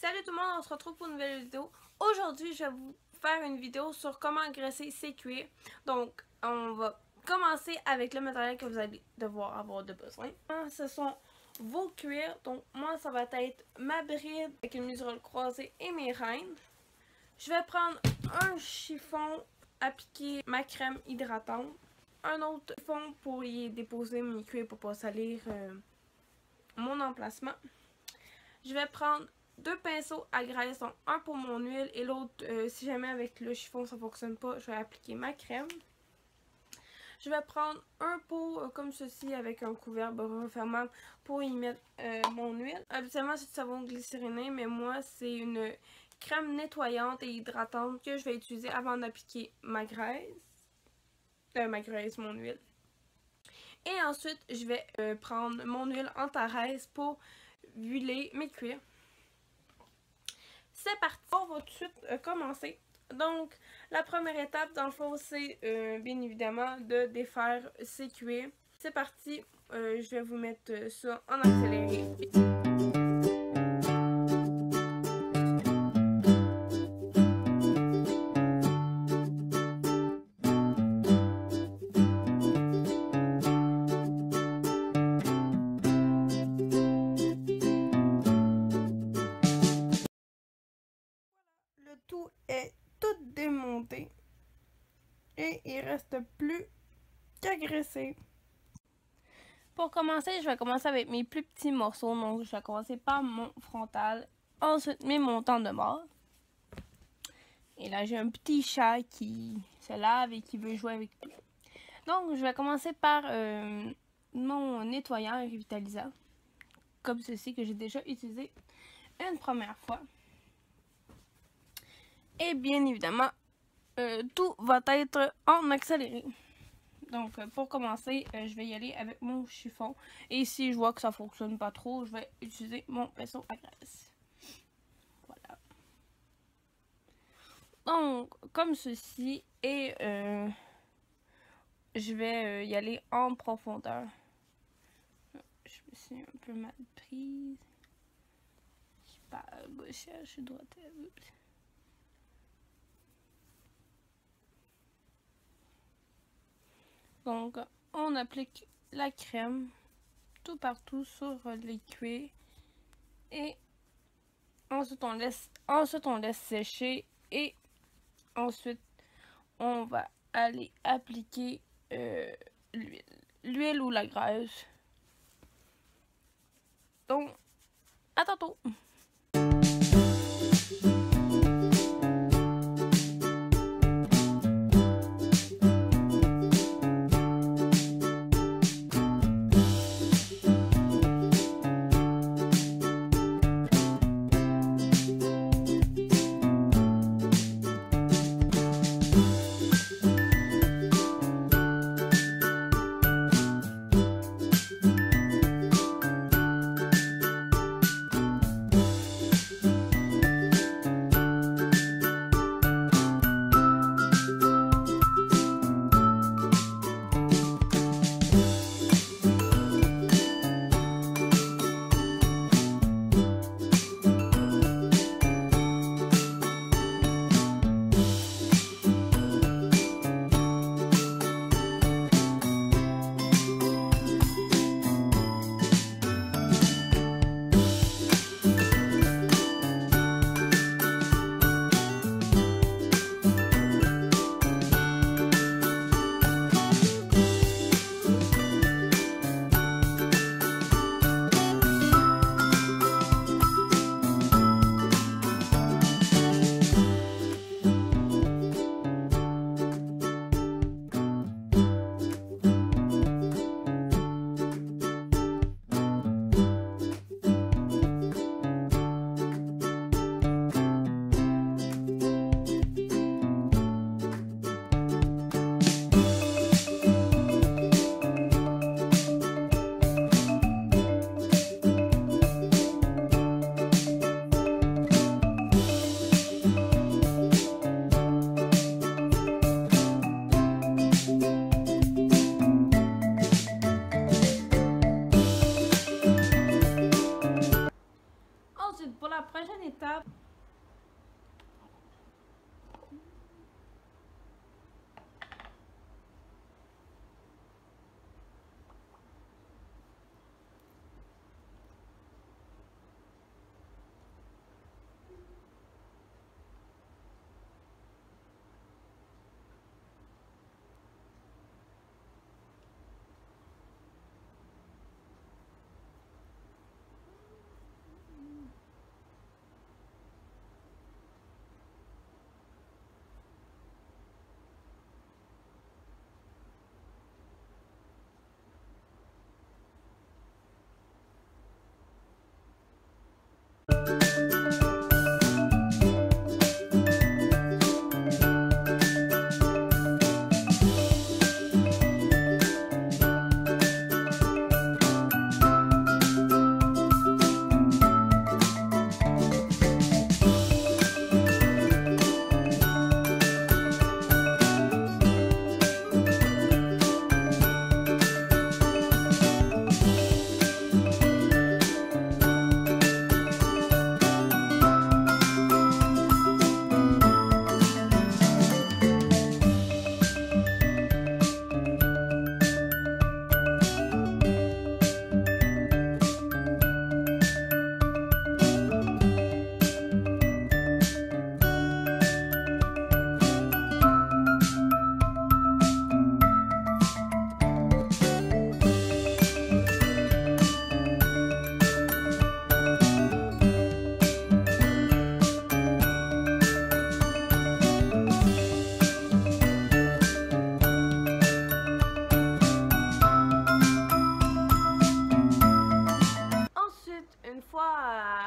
Salut tout le monde, on se retrouve pour une nouvelle vidéo. Aujourd'hui, je vais vous faire une vidéo sur comment engraisser ses cuirs. Donc, on va commencer avec le matériel que vous allez devoir avoir de besoin. Ce sont vos cuirs. Donc, moi, ça va être ma bride avec une muserolle croisée et mes rênes. Je vais prendre un chiffon, appliquer ma crème hydratante. Un autre chiffon pour y déposer mes cuirs pour pas salir mon emplacement. Je vais prendre deux pinceaux à graisse, donc un pour mon huile et l'autre, si jamais avec le chiffon ça fonctionne pas, je vais appliquer ma crème. Je vais prendre un pot comme ceci avec un couvercle refermable pour y mettre mon huile. Habituellement c'est du savon glycériné, mais moi c'est une crème nettoyante et hydratante que je vais utiliser avant d'appliquer ma graisse. Mon huile. Et ensuite je vais prendre mon huile Antares pour huiler mes cuirs. C'est parti, on va tout de suite commencer. Donc, la première étape, dans le fond, c'est bien évidemment de défaire ses cuirs. C'est parti, je vais vous mettre ça en accéléré. Le tout est tout démonté et il reste plus qu'à graisser. Pour commencer, je vais commencer avec mes plus petits morceaux. Donc, je vais commencer par mon frontal, ensuite mes montants de mort. Et là, j'ai un petit chat qui se lave et qui veut jouer avec lui. Donc, je vais commencer par mon nettoyant et revitalisant, comme ceci que j'ai déjà utilisé une première fois. Et bien évidemment, tout va être en accéléré. Donc, pour commencer, je vais y aller avec mon chiffon. Et si je vois que ça fonctionne pas trop, je vais utiliser mon pinceau à graisse. Voilà. Donc, comme ceci. Et je vais y aller en profondeur. Je me suis un peu mal prise. Je suis pas à gauche, je suis droite. Donc, on applique la crème tout partout sur les cuirs et ensuite on laisse sécher et ensuite on va aller appliquer l'huile ou la graisse. Donc, à tantôt! confortable.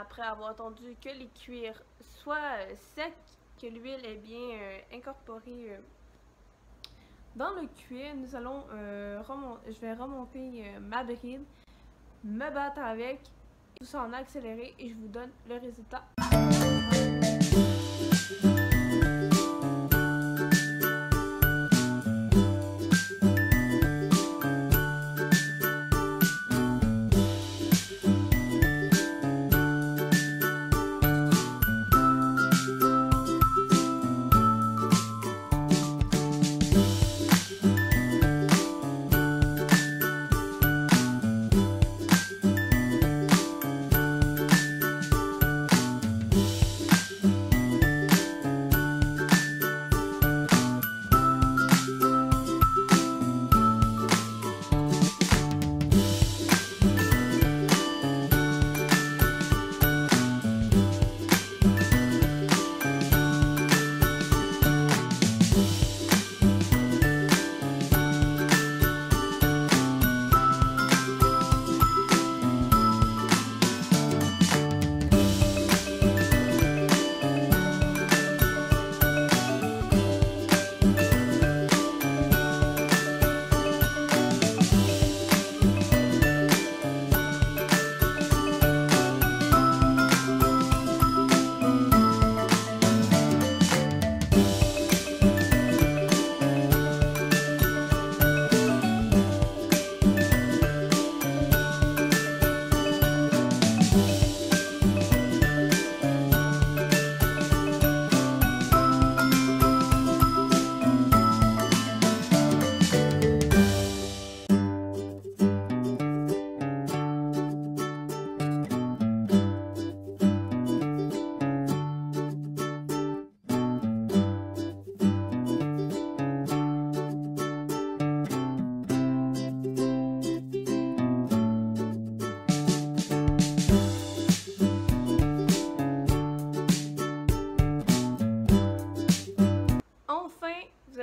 Après avoir attendu que les cuirs soient secs, que l'huile est bien incorporée dans le cuir, nous allons je vais remonter ma bride, me battre avec, tout ça en accéléré et je vous donne le résultat.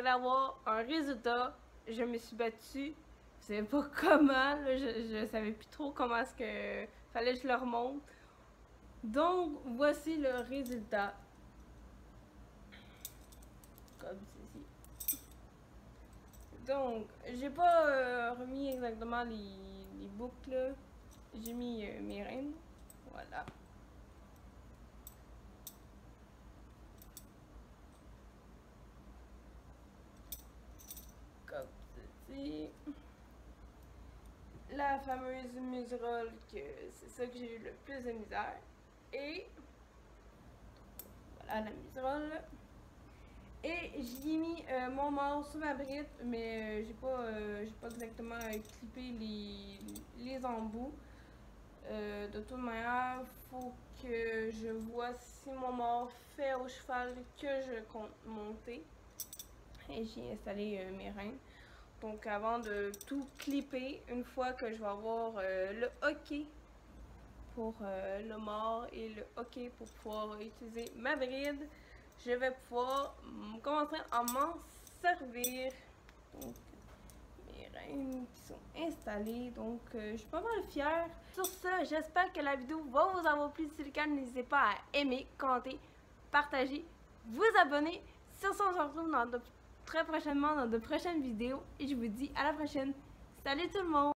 Avoir un résultat. Je me suis battue, je savais pas comment, là, je savais plus trop comment est-ce que fallait que je le remonte. Donc voici le résultat. Comme ceci. Donc j'ai pas remis exactement les boucles, j'ai mis mes reines. Voilà. Comme ceci. La fameuse muserolle, que c'est ça que j'ai eu le plus de misère. Et à la musserole. Et j'y ai mis mon mort sur ma bride, mais j'ai pas exactement clippé les embouts. De toute manière, faut que je vois si mon mort fait au cheval que je compte monter. Et j'ai installé mes reins. Donc avant de tout clipper, une fois que je vais avoir le OK pour le mort et le OK pour pouvoir utiliser ma bride, je vais pouvoir commencer à m'en servir. Donc, mes reins qui sont installés, donc je suis pas mal fière. Sur ça, j'espère que la vidéo va vous avoir plu. Si c'est le cas, n'hésitez pas à aimer, commenter, partager, vous abonner. Sur ce, on se retrouve très prochainement dans de prochaines vidéos et je vous dis à la prochaine. Salut tout le monde!